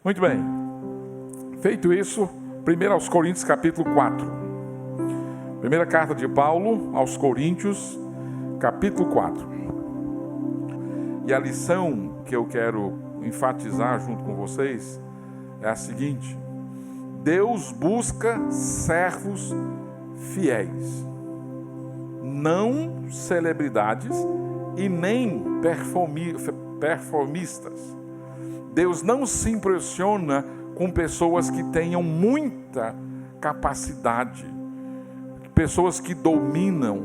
Muito bem. Feito isso, 1 aos Coríntios capítulo 4. Primeira carta de Paulo aos Coríntios, capítulo 4. E a lição que eu quero enfatizar junto com vocês é a seguinte: Deus busca servos fiéis, não celebridades e nem performistas. Deus não se impressiona com pessoas que tenham muita capacidade, pessoas que dominam,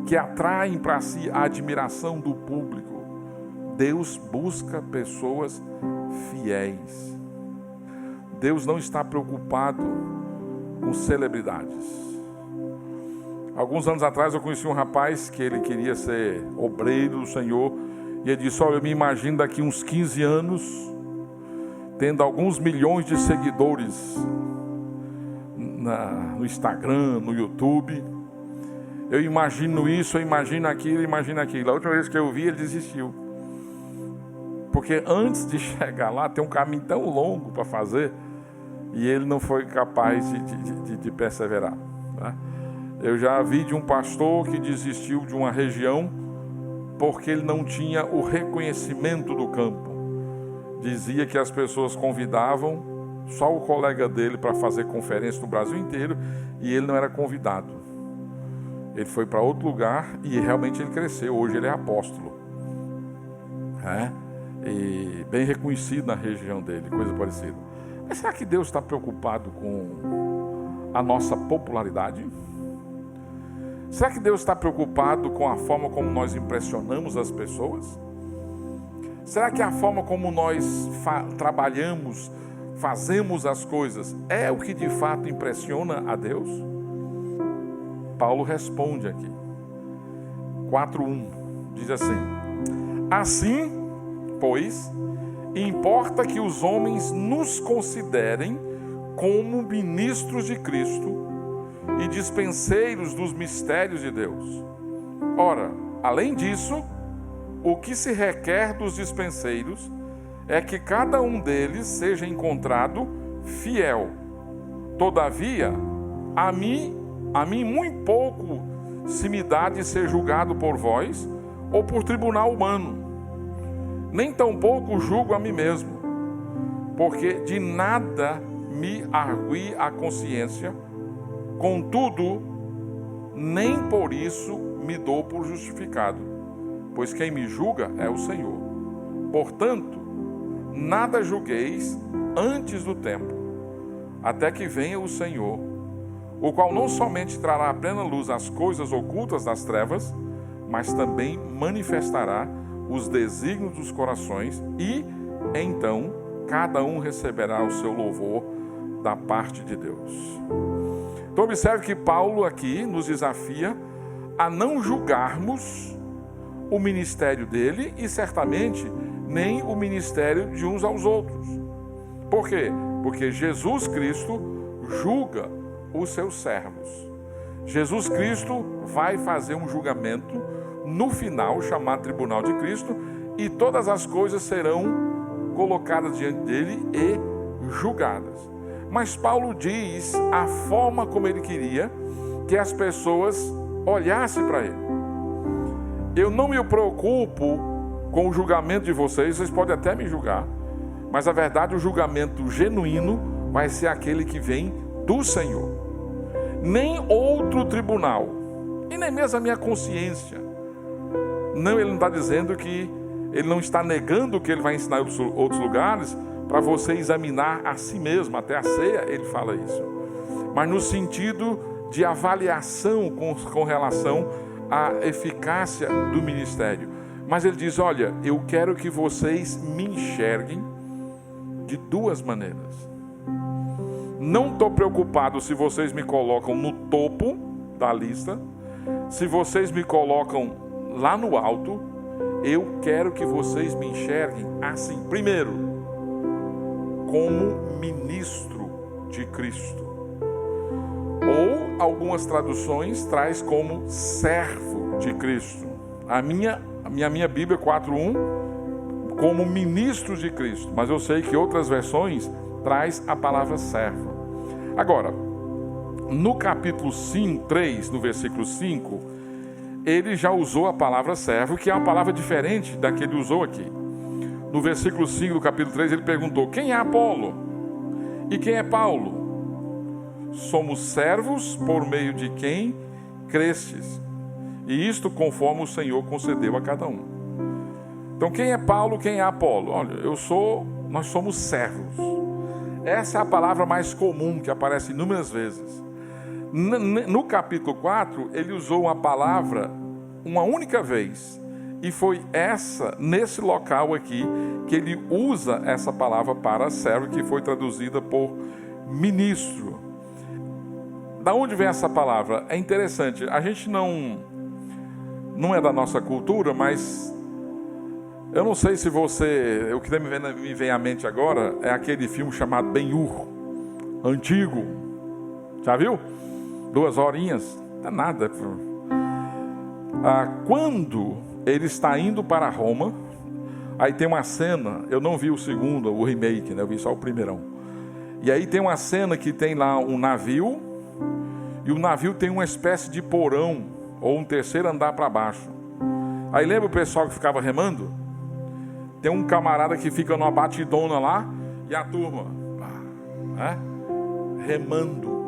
que atraem para si a admiração do público. Deus busca pessoas fiéis. Deus não está preocupado com celebridades. Alguns anos atrás eu conheci um rapaz que ele queria ser obreiro do Senhor, e ele disse: olha, eu me imagino daqui uns 15 anos tendo alguns milhões de seguidores no Instagram, no YouTube. Eu imagino isso, eu imagino aquilo, eu imagino aquilo. A última vez que eu vi, ele desistiu. Porque antes de chegar lá, tem um caminho tão longo para fazer, e ele não foi capaz de perseverar, né? Eu já vi de um pastor que desistiu de uma região porque ele não tinha o reconhecimento do campo. Dizia que as pessoas convidavam só o colega dele para fazer conferência no Brasil inteiro, e ele não era convidado. Ele foi para outro lugar e realmente ele cresceu. Hoje ele é apóstolo, e bem reconhecido na região dele, coisa parecida. Mas será que Deus está preocupado com a nossa popularidade? Será que Deus está preocupado com a forma como nós impressionamos as pessoas? Será que a forma como nós trabalhamos, fazemos as coisas, é o que de fato impressiona a Deus? Paulo responde aqui, 4:1, diz assim: assim, pois, importa que os homens nos considerem como ministros de Cristo e dispenseiros dos mistérios de Deus. Ora, além disso, o que se requer dos dispenseiros é que cada um deles seja encontrado fiel. Todavia, a mim muito pouco se me dá de ser julgado por vós ou por tribunal humano. Nem tampouco julgo a mim mesmo, porque de nada me argui a consciência. Contudo, nem por isso me dou por justificado, pois quem me julga é o Senhor. Portanto, nada julgueis antes do tempo, até que venha o Senhor, o qual não somente trará à plena luz as coisas ocultas das trevas, mas também manifestará os desígnios dos corações, e então cada um receberá o seu louvor da parte de Deus. Então observe que Paulo aqui nos desafia a não julgarmos o ministério dele e certamente nem o ministério de uns aos outros. Por quê? Porque Jesus Cristo julga os seus servos. Jesus Cristo vai fazer um julgamento no final, chamado Tribunal de Cristo, e todas as coisas serão colocadas diante dele e julgadas. Mas Paulo diz a forma como ele queria que as pessoas olhassem para ele. Eu não me preocupo com o julgamento de vocês podem até me julgar, mas a verdade, o julgamento genuíno vai ser aquele que vem do Senhor. Nem outro tribunal, e nem mesmo a minha consciência. Não, ele não está dizendo que ele não está negando o que ele vai ensinar em outros lugares, para você examinar a si mesmo. Até a ceia ele fala isso, mas no sentido de avaliação com relação à eficácia do ministério. Mas ele diz: olha, eu quero que vocês me enxerguem de duas maneiras. Não estou preocupado se vocês me colocam no topo da lista, se vocês me colocam lá no alto. Eu quero que vocês me enxerguem assim. Primeiro, como ministro de Cristo. Ou algumas traduções traz como servo de Cristo. A minha Bíblia 4:1 como ministros de Cristo. Mas eu sei que outras versões traz a palavra servo. Agora, no capítulo 3, no versículo 5, ele já usou a palavra servo, que é uma palavra diferente da que ele usou aqui. No versículo 5 do capítulo 3, ele perguntou: quem é Apolo? E quem é Paulo? Somos servos por meio de quem crestes, e isto conforme o Senhor concedeu a cada um. Então, quem é Paulo, quem é Apolo? Olha, nós somos servos. Essa é a palavra mais comum, que aparece inúmeras vezes. No capítulo 4, ele usou uma palavra uma única vez, e foi nesse local aqui, que ele usa essa palavra para servo, que foi traduzida por ministro. Da onde vem essa palavra? É interessante, a gente não é da nossa cultura, mas eu não sei se você... O que me vem à mente agora é aquele filme chamado Ben-Hur, antigo. Já viu? 2 horinhas, não é nada. Quando ele está indo para Roma, aí tem uma cena, eu não vi o segundo, o remake, né? Eu vi só o primeirão. E aí tem uma cena que tem lá um navio, e o navio tem uma espécie de porão, ou um terceiro andar para baixo. Aí lembra o pessoal que ficava remando? Tem um camarada que fica numa batidona lá, e a turma remando.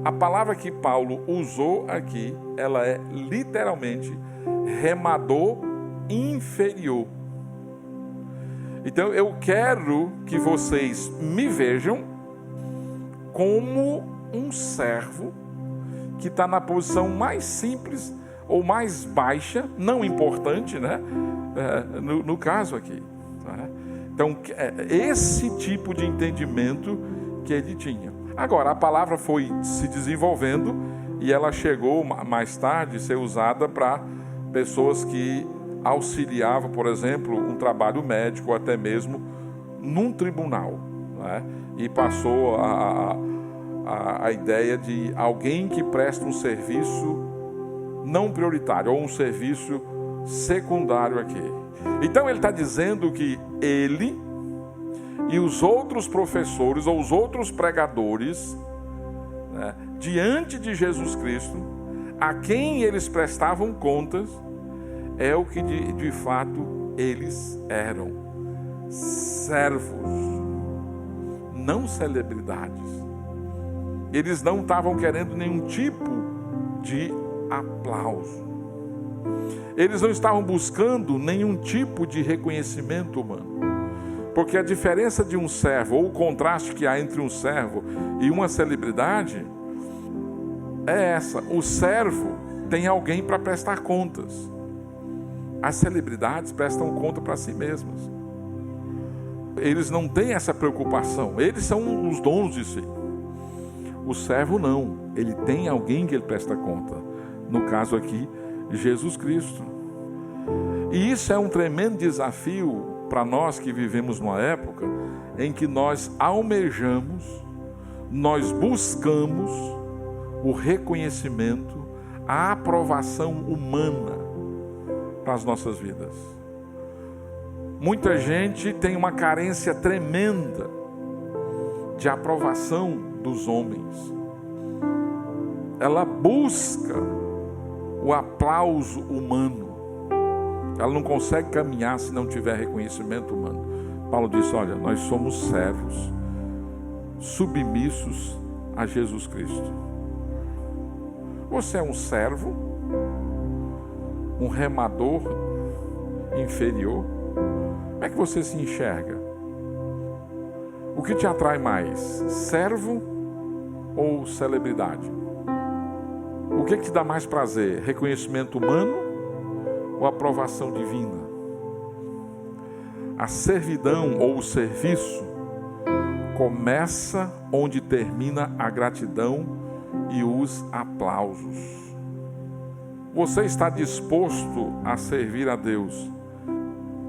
A palavra que Paulo usou aqui, ela é literalmente remador inferior. Então eu quero que vocês me vejam como um servo que está na posição mais simples ou mais baixa, não importante, né? No caso aqui. Então, esse tipo de entendimento que ele tinha. Agora, a palavra foi se desenvolvendo e ela chegou mais tarde a ser usada para pessoas que auxiliavam, por exemplo, um trabalho médico, ou até mesmo num tribunal, né? E passou a ideia de alguém que presta um serviço não prioritário, ou um serviço secundário aqui. Então ele está dizendo que ele e os outros professores ou os outros pregadores, né, diante de Jesus Cristo, a quem eles prestavam contas, é o que de fato eles eram: servos, não celebridades. Eles não estavam querendo nenhum tipo de aplauso. Eles não estavam buscando nenhum tipo de reconhecimento humano. Porque a diferença de um servo, ou o contraste que há entre um servo e uma celebridade, é essa: o servo tem alguém para prestar contas. As celebridades prestam conta para si mesmas. Eles não têm essa preocupação, eles são os donos de si. O servo não, ele tem alguém que ele presta conta. No caso aqui, Jesus Cristo. E isso é um tremendo desafio para nós que vivemos numa época em que nós almejamos, nós buscamos o reconhecimento, a aprovação humana para as nossas vidas. Muita gente tem uma carência tremenda de aprovação dos homens. Ela busca o aplauso humano. Ela não consegue caminhar se não tiver reconhecimento humano. Paulo disse: olha, nós somos servos, submissos a Jesus Cristo. Você é um servo, um remador inferior? Como é que você se enxerga? O que te atrai mais, servo ou celebridade? O que te dá mais prazer, reconhecimento humano ou aprovação divina? A servidão ou o serviço começa onde termina a gratidão e os aplausos. Você está disposto a servir a Deus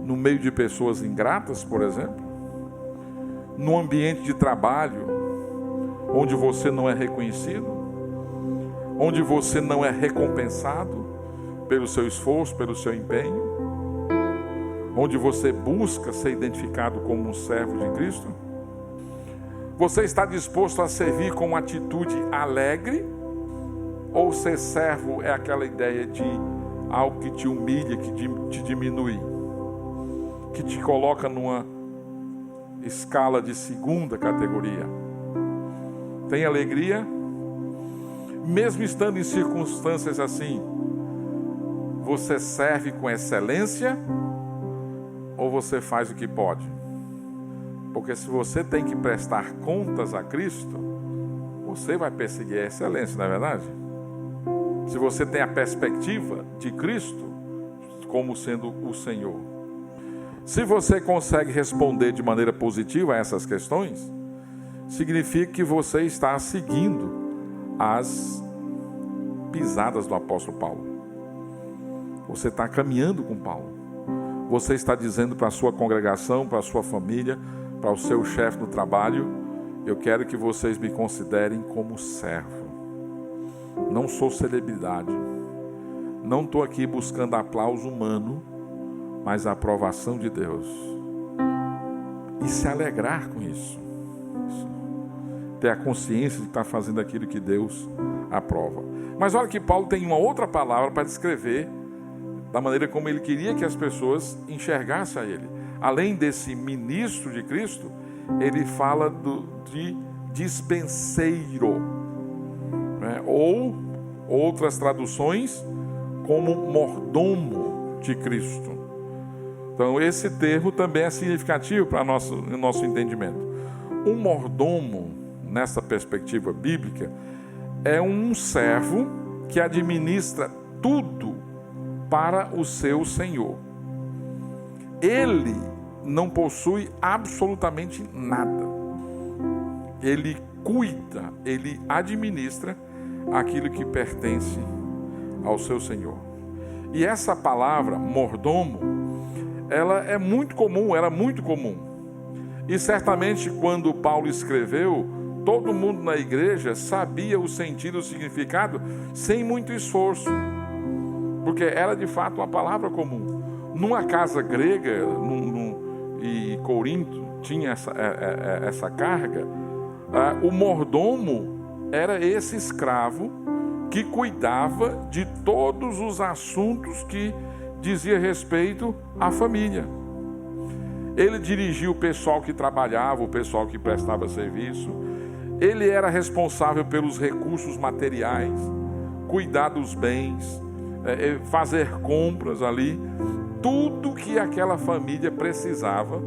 no meio de pessoas ingratas, por exemplo? No ambiente de trabalho, onde você não é reconhecido? Onde você não é recompensado pelo seu esforço, pelo seu empenho? onde você busca ser identificado como um servo de Cristo? Você está disposto a servir com uma atitude alegre? Ou ser servo é aquela ideia de algo que te humilha, que te diminui, que te coloca numa escala de segunda categoria? Tem alegria? Mesmo estando em circunstâncias assim, você serve com excelência ou você faz o que pode? Porque se você tem que prestar contas a Cristo, você vai perseguir a excelência, não é verdade? Se você tem a perspectiva de Cristo como sendo o Senhor. Se você consegue responder de maneira positiva a essas questões, significa que você está seguindo as pisadas do apóstolo Paulo. Você está caminhando com Paulo. Você está dizendo para a sua congregação, para a sua família, para o seu chefe no trabalho: eu quero que vocês me considerem como servo. Não sou celebridade. Não estou aqui buscando aplauso humano, mas a aprovação de Deus. E se alegrar com isso. Ter a consciência de estar fazendo aquilo que Deus aprova. Mas olha que Paulo tem uma outra palavra para descrever da maneira como ele queria que as pessoas enxergassem a ele. Além desse ministro de Cristo, ele fala de dispenseiro, né? Ou outras traduções como mordomo de Cristo. Então esse termo também é significativo para o nosso entendimento. Um mordomo, nessa perspectiva bíblica, é um servo que administra tudo para o seu senhor. Ele não possui absolutamente nada. Ele cuida, ele administra aquilo que pertence ao seu senhor. E essa palavra, mordomo, ela é muito comum, era muito comum. E certamente quando Paulo escreveu, todo mundo na igreja sabia o sentido, o significado, sem muito esforço. Porque era de fato uma palavra comum. Numa casa grega, e Corinto tinha essa carga, o mordomo era esse escravo que cuidava de todos os assuntos que dizia respeito à família. Ele dirigia o pessoal que trabalhava, o pessoal que prestava serviço. Ele era responsável pelos recursos materiais, cuidar dos bens, fazer compras ali, tudo que aquela família precisava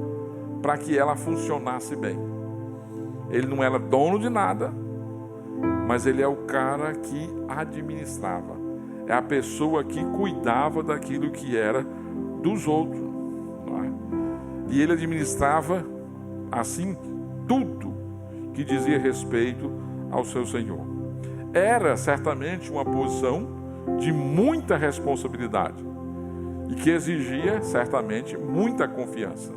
para que ela funcionasse bem. Ele não era dono de nada, mas ele é o cara que administrava, é a pessoa que cuidava daquilo que era dos outros, não é? E ele administrava assim tudo que dizia respeito ao seu Senhor. Era certamente uma posição de muita responsabilidade e que exigia certamente muita confiança.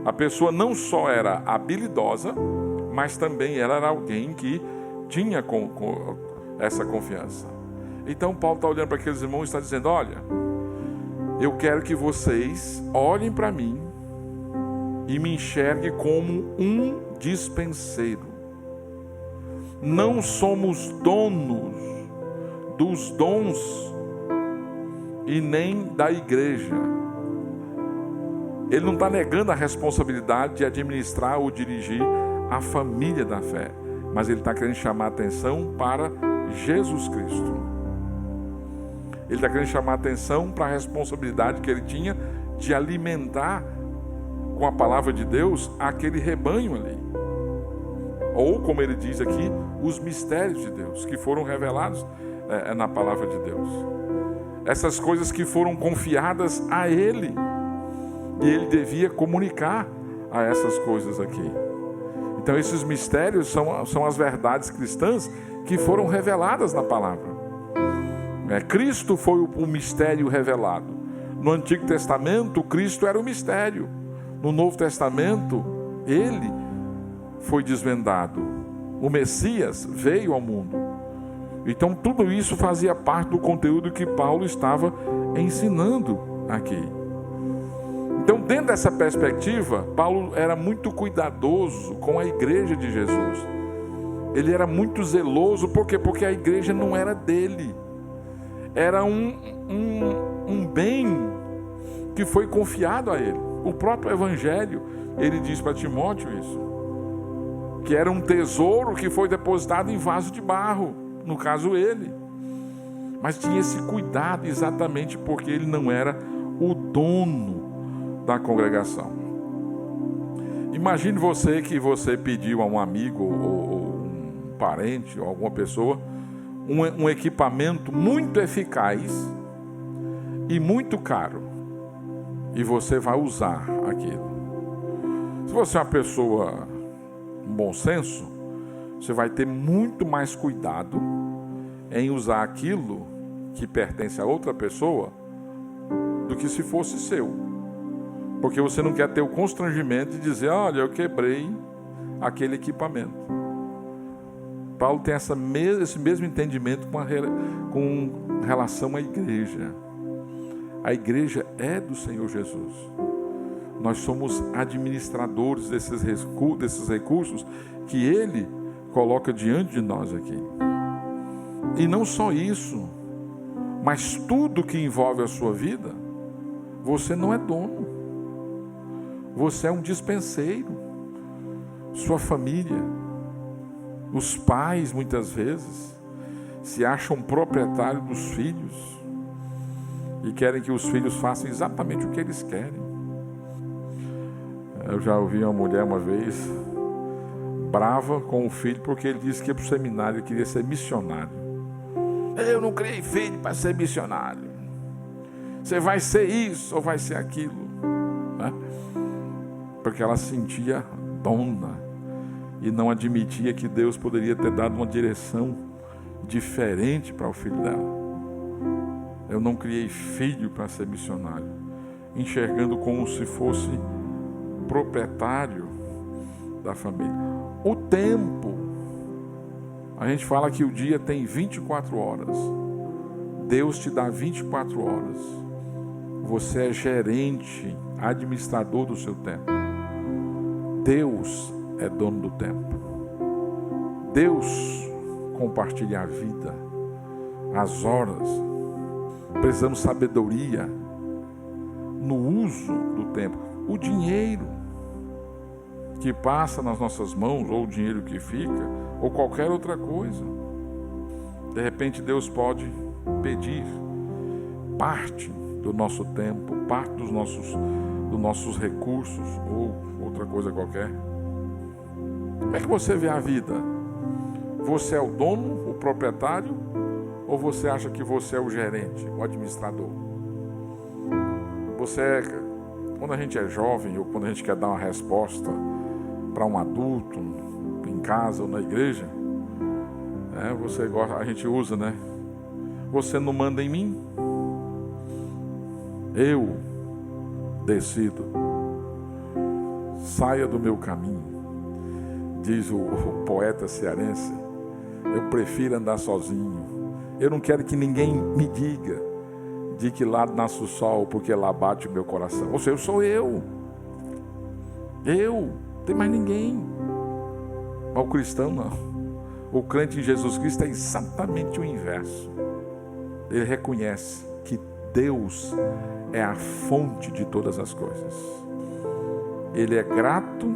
A pessoa não só era habilidosa, mas também ela era alguém que tinha essa confiança. Então Paulo está olhando para aqueles irmãos e está dizendo: olha, eu quero que vocês olhem para mim e me enxerguem como um dispenseiro. Não somos donos dos dons e nem da igreja. Ele não está negando a responsabilidade de administrar ou dirigir a família da fé, mas ele está querendo chamar a atenção para Jesus Cristo. Ele está querendo chamar a atenção para a responsabilidade que ele tinha de alimentar com a palavra de Deus aquele rebanho ali. Ou, como ele diz aqui, os mistérios de Deus que foram revelados na palavra de Deus. Essas coisas que foram confiadas a ele. E ele devia comunicar a essas coisas aqui. Então esses mistérios são as verdades cristãs que foram reveladas na palavra. Cristo foi o mistério revelado. No Antigo Testamento, Cristo era o mistério. No Novo Testamento, ele foi desvendado. O Messias veio ao mundo. Então tudo isso fazia parte do conteúdo que Paulo estava ensinando aqui. Então, dentro dessa perspectiva, Paulo era muito cuidadoso com a igreja de Jesus. Ele era muito zeloso, por quê? Porque a igreja não era dele. Era um bem que foi confiado a ele. O próprio Evangelho, ele diz para Timóteo isso, que era um tesouro que foi depositado em vaso de barro, no caso ele. Mas tinha esse cuidado exatamente porque ele não era o dono da congregação. Imagine você que você pediu a um amigo ou um parente ou alguma pessoa um equipamento muito eficaz e muito caro, e você vai usar aquilo. Se você é uma pessoa com bom senso, você vai ter muito mais cuidado em usar aquilo que pertence a outra pessoa do que se fosse seu, porque você não quer ter o constrangimento de dizer: olha, eu quebrei aquele equipamento. Paulo tem esse mesmo entendimento com relação à igreja. A igreja é do Senhor Jesus. Nós somos administradores desses recursos que Ele coloca diante de nós aqui. E não só isso, mas tudo que envolve a sua vida, você não é dono. Você é um dispenseiro. Sua família, os pais muitas vezes se acham proprietários dos filhos e querem que os filhos façam exatamente o que eles querem. Eu já ouvi uma mulher uma vez brava com o filho porque ele disse que ia para o seminário e queria ser missionário. Eu não criei filho para ser missionário. Você vai ser isso ou vai ser aquilo, né? Porque ela se sentia dona e não admitia que Deus poderia ter dado uma direção diferente para o filho dela. Eu não criei filho para ser missionário, enxergando como se fosse proprietário da família. O tempo, a gente fala que o dia tem 24 horas. Deus te dá 24 horas. Você é gerente, administrador do seu tempo. Deus é dono do tempo. Deus compartilha a vida, as horas. Precisamos de sabedoria no uso do tempo. O dinheiro que passa nas nossas mãos, ou o dinheiro que fica, ou qualquer outra coisa. De repente Deus pode pedir parte do nosso tempo, parte dos nossos recursos, ou outra coisa qualquer. Como é que você vê a vida? Você é o dono, o proprietário, ou você acha que você é o gerente, o administrador? Quando a gente é jovem, ou quando a gente quer dar uma resposta para um adulto, em casa ou na igreja, a gente usa, né? Você não manda em mim, eu decido. Saia do meu caminho, diz o poeta cearense. Eu prefiro andar sozinho. Eu não quero que ninguém me diga de que lado nasce o sol, porque lá bate o meu coração. Ou seja, eu sou eu. Não tem mais ninguém. Mas o cristão não. O crente em Jesus Cristo é exatamente o inverso. Ele reconhece que Deus é a fonte de todas as coisas. Ele é grato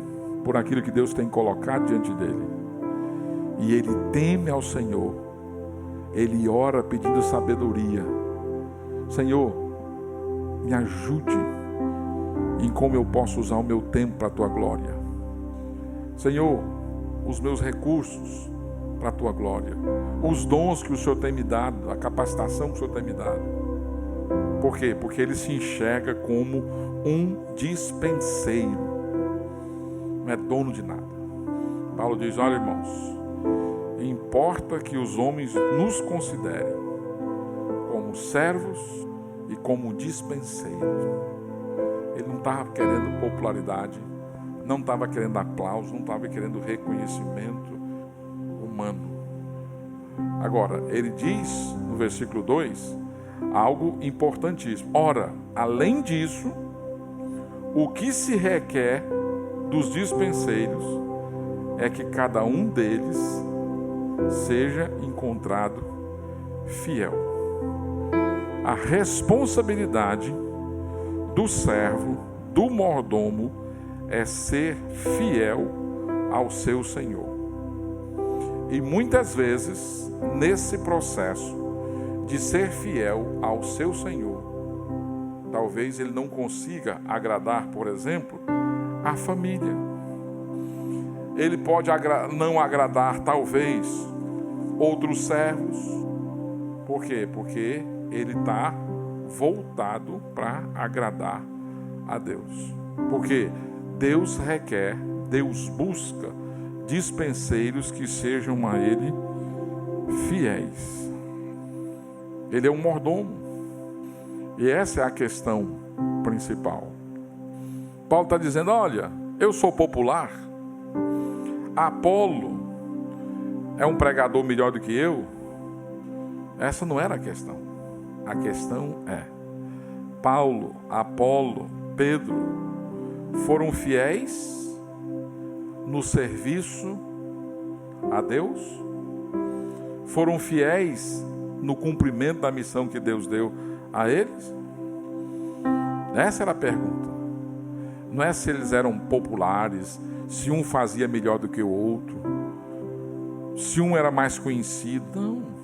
por aquilo que Deus tem colocado diante dele. E ele teme ao Senhor. Ele ora pedindo sabedoria. Senhor, me ajude em como eu posso usar o meu tempo para a tua glória. Senhor, os meus recursos para a tua glória. Os dons que o Senhor tem me dado, a capacitação que o Senhor tem me dado. Por quê? Porque ele se enxerga como um dispenseiro. Não é dono de nada. Paulo diz: olha, irmãos, importa que os homens nos considerem como servos e como dispenseiros. Ele não estava querendo popularidade, não estava querendo aplauso, não estava querendo reconhecimento humano. Agora, ele diz no versículo 2 algo importantíssimo. Ora, além disso, O que se requer dos dispenseiros é que cada um deles seja encontrado fiel. A responsabilidade do servo, do mordomo, é ser fiel ao seu Senhor. E muitas vezes, nesse processo de ser fiel ao seu Senhor, talvez ele não consiga agradar, por exemplo, a família. Ele pode não agradar, talvez, outros servos. Por quê? Porque ele está voltado para agradar a Deus. Porque Deus requer, Deus busca dispenseiros que sejam a Ele fiéis. Ele é um mordomo. E essa é a questão principal. Paulo está dizendo, olha, eu sou popular, Apolo é um pregador melhor do que eu. Essa não era a questão. A questão é, Paulo, Apolo, Pedro foram fiéis no serviço a Deus? Foram fiéis no cumprimento da missão que Deus deu a eles? Essa era a pergunta. Não é se eles eram populares, se um fazia melhor do que o outro, se um era mais conhecido. Não.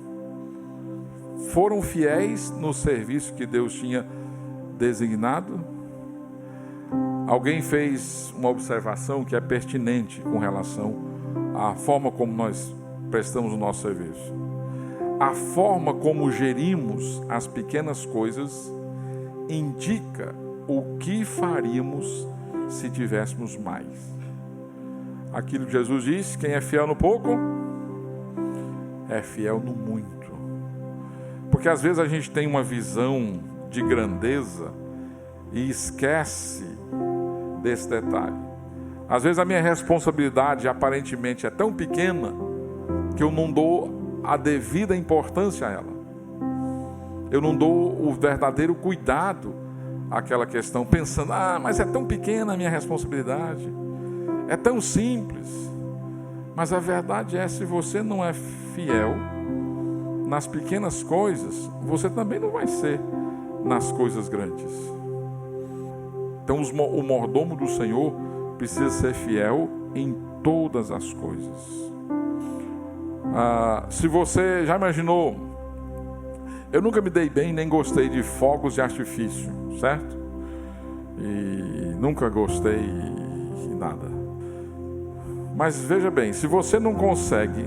Foram fiéis no serviço que Deus tinha designado? Alguém fez uma observação que é pertinente com relação à forma como nós prestamos o nosso serviço. A forma como gerimos as pequenas coisas indica o que faríamos se tivéssemos mais. Aquilo que Jesus disse, quem é fiel no pouco, é fiel no muito. Porque às vezes a gente tem uma visão de grandeza e esquece desse detalhe. Às vezes a minha responsabilidade aparentemente é tão pequena que eu não dou a devida importância a ela. Eu não dou o verdadeiro cuidado àquela questão, pensando, mas é tão pequena a minha responsabilidade, é tão simples. Mas a verdade é, se você não é fiel nas pequenas coisas, você também não vai ser nas coisas grandes. Então o mordomo do Senhor precisa ser fiel em todas as coisas. Se você já imaginou, eu nunca me dei bem nem gostei de fogos de artifício, certo? E nunca gostei de nada. Mas veja bem, se você não consegue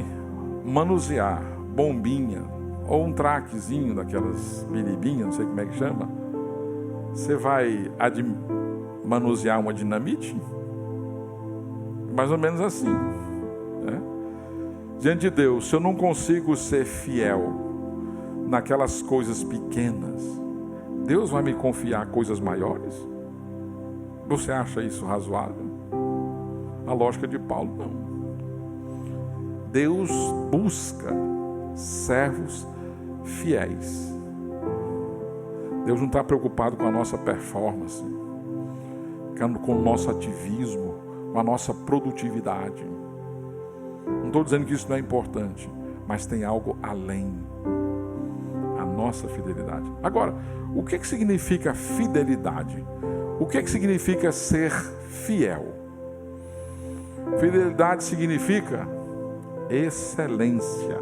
manusear bombinha ou um traquezinho daquelas biribinhas, não sei como é que chama, você vai manusear uma dinamite? Mais ou menos assim, né? Diante de Deus, se eu não consigo ser fiel naquelas coisas pequenas, Deus vai me confiar coisas maiores? Você acha isso razoável? A lógica de Paulo, não. Deus busca servos fiéis. Deus não está preocupado com a nossa performance, com o nosso ativismo, com a nossa produtividade. Não estou dizendo que isso não é importante, mas tem algo além. A nossa fidelidade. Agora, o que significa fidelidade? O que significa ser fiel? Fidelidade significa excelência.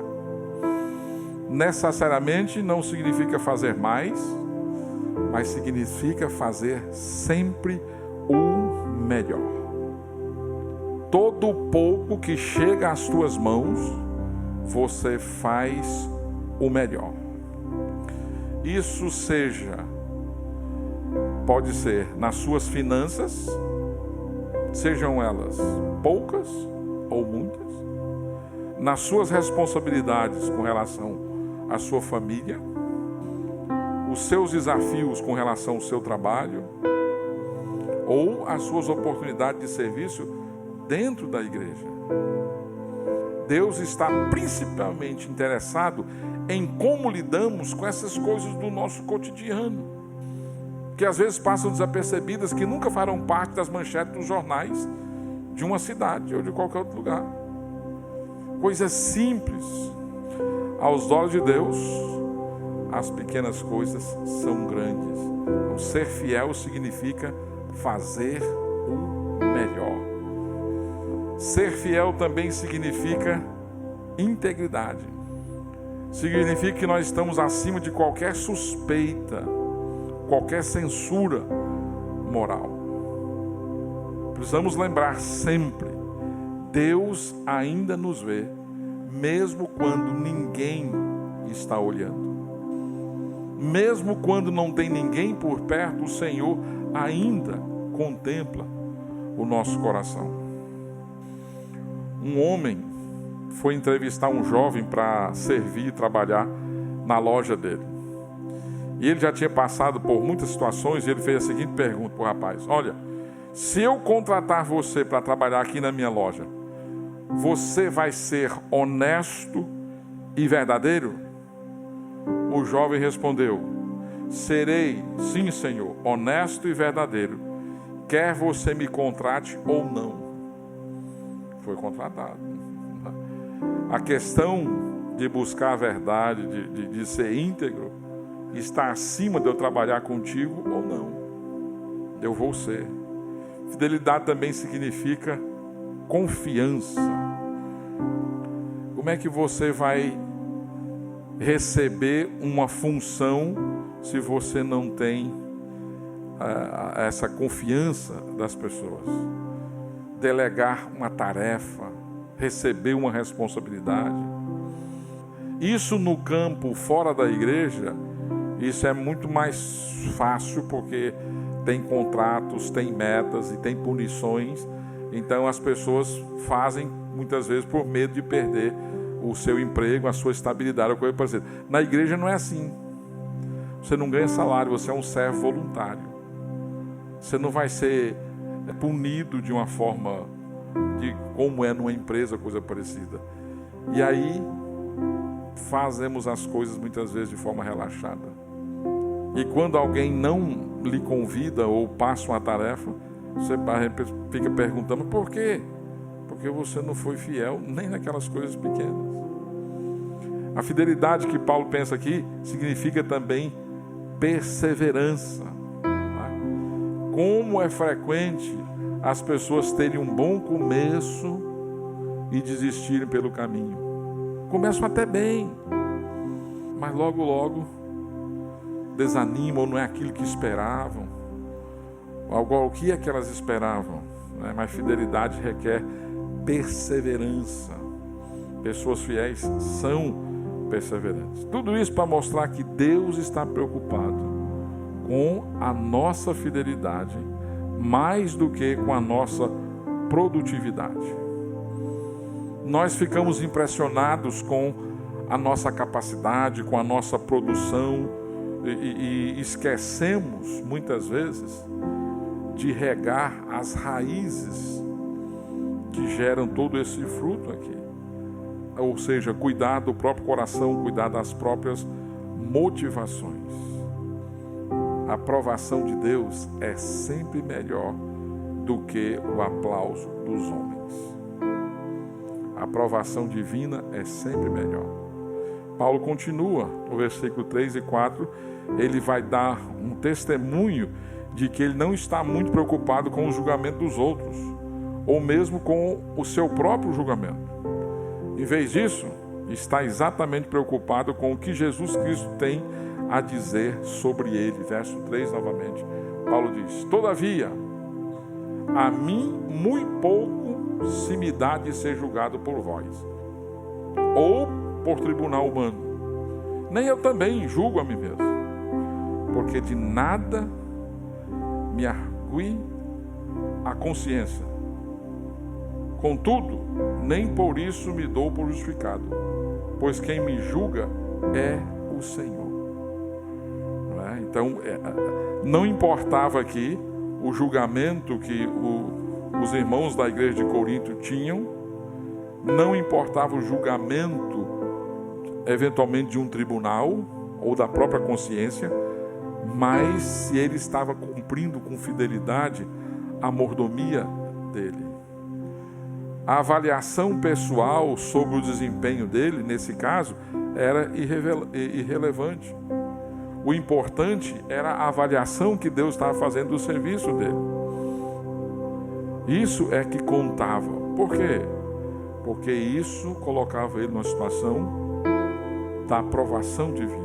Necessariamente não significa fazer mais, mas significa fazer sempre o melhor. Todo pouco que chega às tuas mãos, você faz o melhor. Isso pode ser nas suas finanças, sejam elas poucas ou muitas, nas suas responsabilidades com relação à sua família, os seus desafios com relação ao seu trabalho, ou as suas oportunidades de serviço dentro da igreja. Deus está principalmente interessado em como lidamos com essas coisas do nosso cotidiano. que às vezes passam desapercebidas, que nunca farão parte das manchetes dos jornais de uma cidade ou de qualquer outro lugar. Coisas simples. Aos olhos de Deus, as pequenas coisas são grandes. Então, ser fiel significa fazer o melhor. Ser fiel também significa integridade. Significa que nós estamos acima de qualquer suspeita, qualquer censura moral. Precisamos lembrar sempre, Deus ainda nos vê, mesmo quando ninguém está olhando. Mesmo quando não tem ninguém por perto, o Senhor ainda contempla o nosso coração. Um homem foi entrevistar um jovem para servir e trabalhar na loja dele. E ele já tinha passado por muitas situações e ele fez a seguinte pergunta para o rapaz: olha, se eu contratar você para trabalhar aqui na minha loja, você vai ser honesto e verdadeiro? O jovem respondeu: serei, sim, Senhor, honesto e verdadeiro, quer você me contrate ou não. Foi contratado. A questão de buscar a verdade, de ser íntegro, está acima de eu trabalhar contigo ou não. Eu vou ser. Fidelidade também significa confiança. Como é que você vai receber uma função se você não tem essa confiança das pessoas? Delegar uma tarefa, receber uma responsabilidade. Isso no campo fora da igreja, isso é muito mais fácil, porque tem contratos, tem metas e tem punições. Então as pessoas fazem muitas vezes por medo de perder o seu emprego, a sua estabilidade, ou coisa parecida. Na igreja não é assim. Você não ganha salário, você é um servo voluntário. Você não vai ser punido de uma forma de como é numa empresa, coisa parecida. E aí fazemos as coisas muitas vezes de forma relaxada. E quando alguém não lhe convida ou passa uma tarefa, você fica perguntando: por quê? Porque você não foi fiel nem naquelas coisas pequenas. A fidelidade que Paulo pensa aqui significa também perseverança. Como é frequente as pessoas terem um bom começo e desistirem pelo caminho. Começam até bem, mas logo desanimam, não é aquilo que esperavam. O que é que elas esperavam? Mas fidelidade requer perseverança. Pessoas fiéis são perseverantes. Tudo isso para mostrar que Deus está preocupado com a nossa fidelidade mais do que com a nossa produtividade. Nós ficamos impressionados com a nossa capacidade, com a nossa produção e esquecemos muitas vezes de regar as raízes que geram todo esse fruto aqui. Ou seja, cuidar do próprio coração, cuidar das próprias motivações. A aprovação de Deus é sempre melhor do que o aplauso dos homens. A aprovação divina é sempre melhor. Paulo continua, no versículo 3 e 4, ele vai dar um testemunho de que ele não está muito preocupado com o julgamento dos outros, ou mesmo com o seu próprio julgamento. Em vez disso, está exatamente preocupado com o que Jesus Cristo tem a dizer sobre ele. Verso 3 novamente, Paulo diz: todavia, a mim muito pouco se me dá de ser julgado por vós, ou por tribunal humano. Nem eu também julgo a mim mesmo, porque de nada me argue a consciência. Contudo, nem por isso me dou por justificado, pois quem me julga é o Senhor. Então, não importava aqui o julgamento que os irmãos da igreja de Corinto tinham, não importava o julgamento, eventualmente, de um tribunal ou da própria consciência. mas se ele estava cumprindo com fidelidade a mordomia dele. A avaliação pessoal sobre o desempenho dele, nesse caso, era irrelevante. O importante era a avaliação que Deus estava fazendo do serviço dele. Isso é que contava. Por quê? Porque isso colocava ele numa situação da aprovação divina.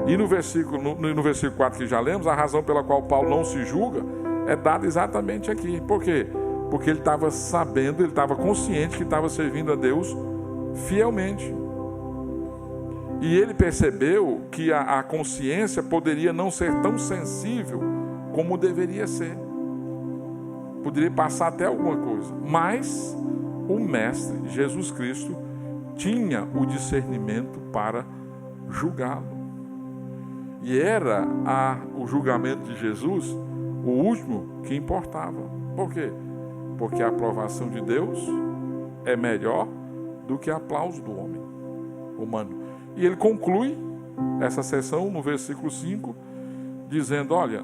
E no versículo 4 que já lemos, a razão pela qual Paulo não se julga é dada exatamente aqui. Por quê? Porque ele estava sabendo, ele estava consciente que estava servindo a Deus fielmente. E ele percebeu que a consciência poderia não ser tão sensível como deveria ser. Poderia passar até alguma coisa. Mas o Mestre, Jesus Cristo, tinha o discernimento para julgá-lo. E era o julgamento de Jesus o último que importava. Por quê? Porque a aprovação de Deus é melhor do que o aplauso do homem humano. E ele conclui essa sessão no versículo 5, dizendo: olha,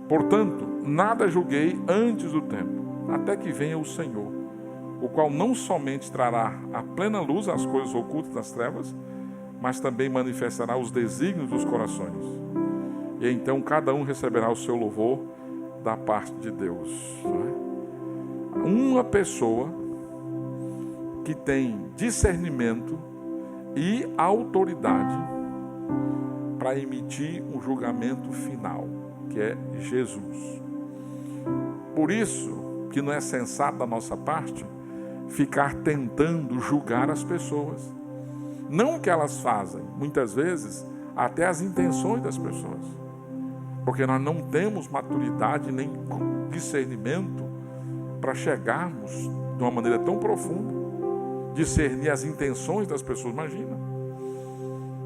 portanto, nada julguei antes do tempo, até que venha o Senhor, o qual não somente trará à plena luz as coisas ocultas das trevas, mas também manifestará os desígnios dos corações. E então cada um receberá o seu louvor da parte de Deus. Uma pessoa que tem discernimento e autoridade para emitir um julgamento final, que é Jesus. Por isso que não é sensato da nossa parte ficar tentando julgar as pessoas. Não o que elas fazem, muitas vezes até as intenções das pessoas. Porque nós não temos maturidade nem discernimento para chegarmos de uma maneira tão profunda, discernir as intenções das pessoas, imagina.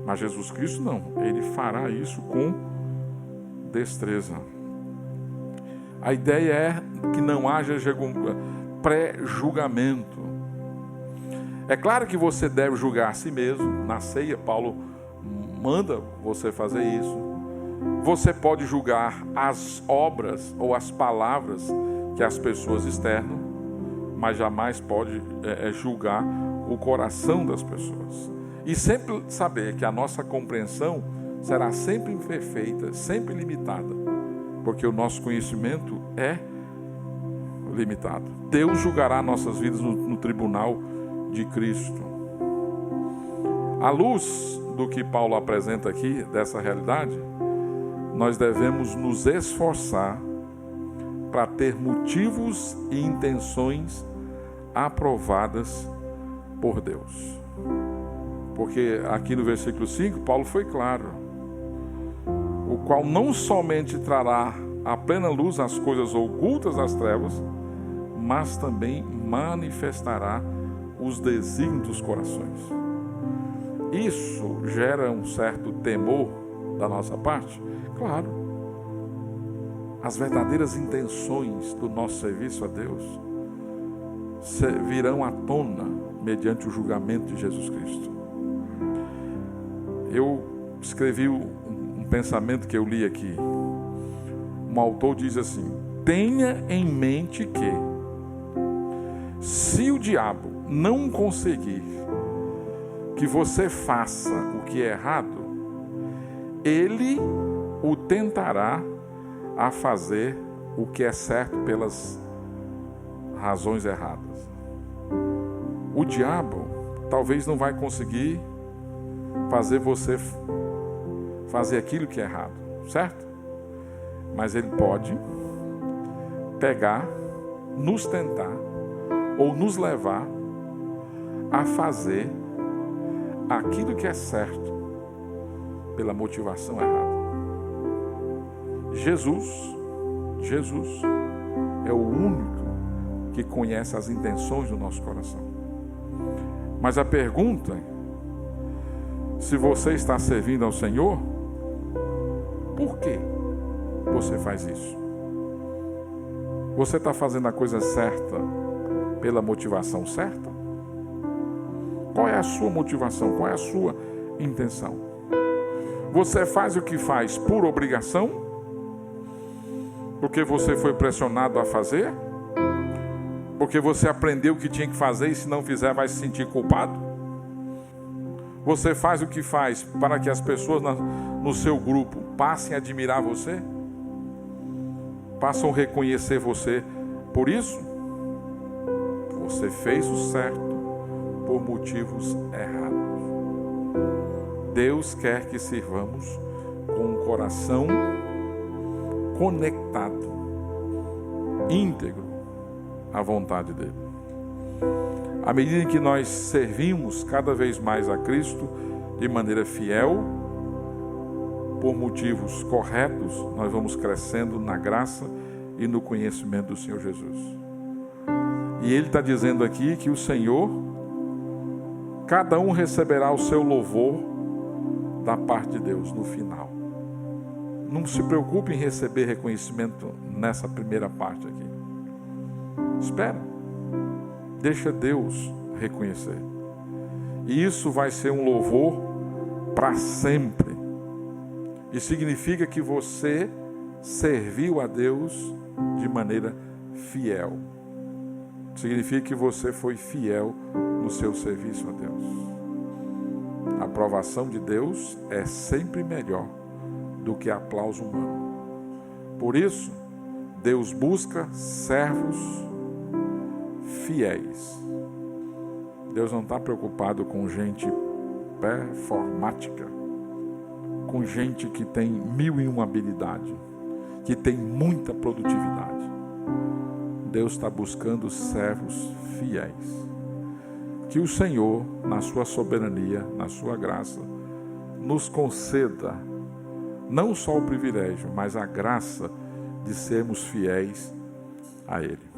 Mas Jesus Cristo não, ele fará isso com destreza. A ideia é que não haja pré-julgamento. É claro que você deve julgar a si mesmo. Na ceia, Paulo manda você fazer isso. Você pode julgar as obras ou as palavras que as pessoas externam, mas jamais pode julgar o coração das pessoas. E sempre saber que a nossa compreensão será sempre imperfeita, sempre limitada, porque o nosso conhecimento é limitado. Deus julgará nossas vidas no tribunal de Cristo. À luz do que Paulo apresenta aqui, dessa realidade, nós devemos nos esforçar para ter motivos e intenções aprovadas por Deus. Porque aqui no versículo 5, Paulo foi claro: o qual não somente trará à plena luz as coisas ocultas das trevas, mas também manifestará os desígnios dos corações. Isso gera um certo temor da nossa parte? Claro. As verdadeiras intenções do nosso serviço a Deus virão à tona mediante o julgamento de Jesus Cristo. Eu escrevi um pensamento que eu li aqui. Um autor diz assim: tenha em mente que, se o diabo não conseguir que você faça o que é errado, ele o tentará a fazer o que é certo pelas razões erradas. O diabo talvez não vai conseguir fazer você fazer aquilo que é errado, certo? Mas ele pode pegar, nos tentar ou nos levar a fazer aquilo que é certo pela motivação errada. Jesus é o único que conhece as intenções do nosso coração. Mas a pergunta é: se você está servindo ao Senhor, por que você faz isso? Você está fazendo a coisa certa pela motivação certa? Qual é a sua motivação? Qual é a sua intenção? Você faz o que faz por obrigação? Porque você foi pressionado a fazer? Porque você aprendeu o que tinha que fazer e se não fizer vai se sentir culpado? Você faz o que faz para que as pessoas no seu grupo passem a admirar você? Passam a reconhecer você por isso? Você fez o certo por motivos errados. Deus quer que sirvamos com um coração conectado, íntegro à vontade dele. À medida em que nós servimos cada vez mais a Cristo de maneira fiel, por motivos corretos, nós vamos crescendo na graça e no conhecimento do Senhor Jesus. E Ele está dizendo aqui que o Senhor, cada um receberá o seu louvor da parte de Deus no final. Não se preocupe em receber reconhecimento nessa primeira parte aqui. Espera. Deixa Deus reconhecer. E isso vai ser um louvor para sempre. E significa que você serviu a Deus de maneira fiel. Significa que você foi fiel no seu serviço a Deus. A aprovação de Deus é sempre melhor do que aplauso humano. Por isso, Deus busca servos fiéis. Deus não está preocupado com gente performática, com gente que tem 1001 habilidade, que tem muita produtividade. Deus está buscando servos fiéis. Que o Senhor, na sua soberania, na sua graça, nos conceda não só o privilégio, mas a graça de sermos fiéis a Ele.